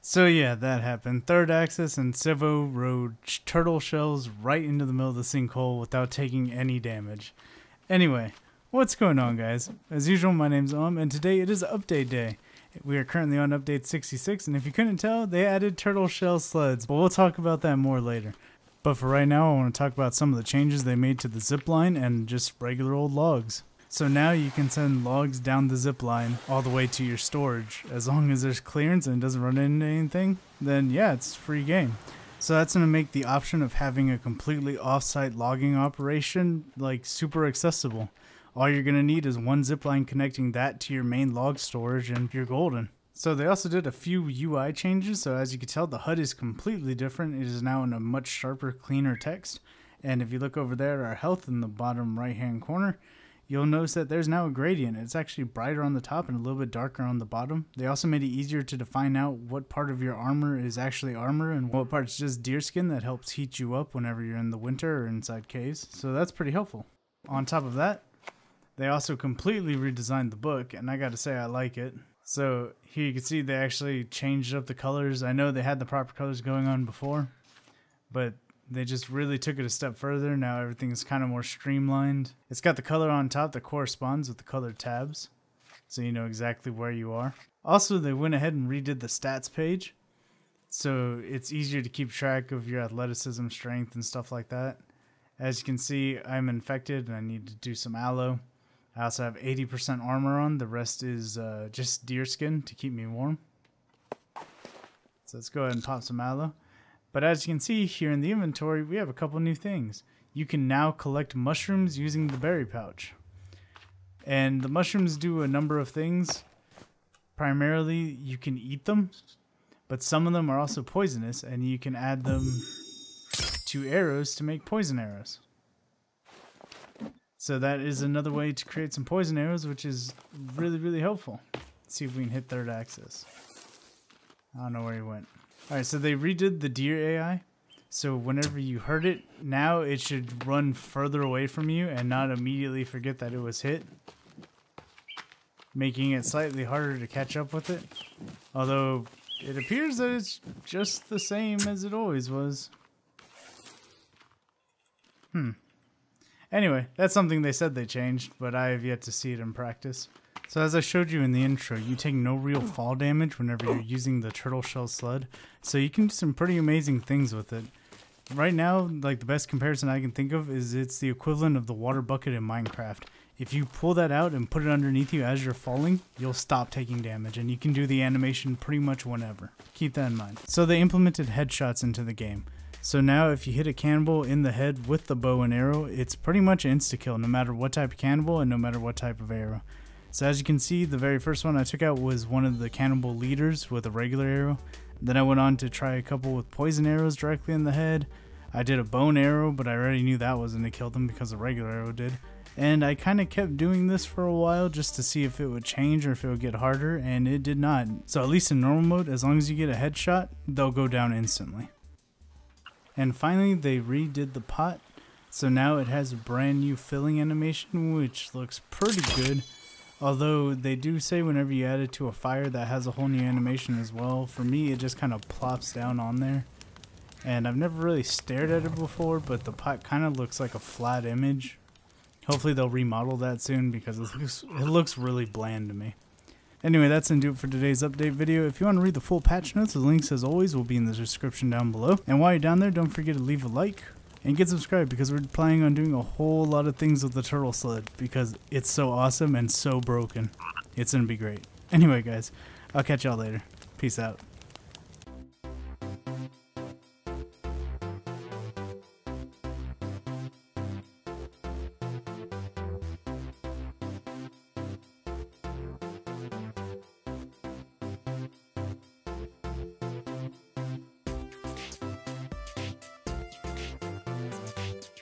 So yeah, that happened. Third axis and Civo rode turtle shells right into the middle of the sinkhole without taking any damage. Anyway, what's going on, guys? As usual, my name's and today it is update day. We are currently on update 66, and if you couldn't tell, they added turtle shell sleds, but we'll talk about that more later. But for right now, I want to talk about some of the changes they made to the zip line and just regular old logs. So now you can send logs down the zip line all the way to your storage. As long as there's clearance and it doesn't run into anything, then yeah, it's free game. So that's going to make the option of having a completely off-site logging operation like super accessible. All you're going to need is one zip line connecting that to your main log storage and you're golden. So they also did a few UI changes. So as you can tell, the HUD is completely different. It is now in a much sharper, cleaner text. And if you look over there at our health in the bottom right-hand corner, you'll notice that there's now a gradient. It's actually brighter on the top and a little bit darker on the bottom. They also made it easier to define out what part of your armor is actually armor and what part's just deerskin that helps heat you up whenever you're in the winter or inside caves. So that's pretty helpful. On top of that, they also completely redesigned the book, and I gotta say I like it. So here you can see they actually changed up the colors. I know they had the proper colors going on before, but they just really took it a step further. Now everything's kind of more streamlined. It's got the color on top that corresponds with the colored tabs, so you know exactly where you are. Also, they went ahead and redid the stats page, so it's easier to keep track of your athleticism, strength, and stuff like that. As you can see, I'm infected and I need to do some aloe. I also have 80% armor on. The rest is just deerskin to keep me warm. So let's go ahead and pop some aloe. But as you can see here in the inventory, we have a couple new things. You can now collect mushrooms using the berry pouch. And the mushrooms do a number of things. Primarily, you can eat them, but some of them are also poisonous, and you can add them to arrows to make poison arrows. So that is another way to create some poison arrows, which is really, really helpful. Let's see if we can hit third axis. I don't know where he went. Alright, so they redid the deer AI. So whenever you hurt it, now it should run further away from you and not immediately forget that it was hit, making it slightly harder to catch up with it. Although it appears that it's just the same as it always was. Anyway, that's something they said they changed, but I have yet to see it in practice. So as I showed you in the intro, you take no real fall damage whenever you're using the turtle shell sled, so you can do some pretty amazing things with it. Right now, like the best comparison I can think of is it's the equivalent of the water bucket in Minecraft. If you pull that out and put it underneath you as you're falling, you'll stop taking damage, and you can do the animation pretty much whenever. Keep that in mind. So they implemented headshots into the game. So now if you hit a cannibal in the head with the bow and arrow, it's pretty much insta-kill no matter what type of cannibal and no matter what type of arrow. So as you can see, the very first one I took out was one of the cannibal leaders with a regular arrow. Then I went on to try a couple with poison arrows directly in the head. I did a bow and arrow, but I already knew that wasn't going to kill them because a regular arrow did. And I kind of kept doing this for a while just to see if it would change or if it would get harder, and it did not. So at least in normal mode, as long as you get a headshot, they'll go down instantly. And finally, they redid the pot. So now it has a brand new filling animation, which looks pretty good. Although they do say whenever you add it to a fire that has a whole new animation as well. For me, it just kind of plops down on there. And I've never really stared at it before, but the pot kind of looks like a flat image. Hopefully they'll remodel that soon because it looks really bland to me. Anyway, that's going to do it for today's update video. If you want to read the full patch notes, the links as always will be in the description down below. And while you're down there, don't forget to leave a like and get subscribed because we're planning on doing a whole lot of things with the turtle sled because it's so awesome and so broken. It's going to be great. Anyway, guys, I'll catch y'all later. Peace out.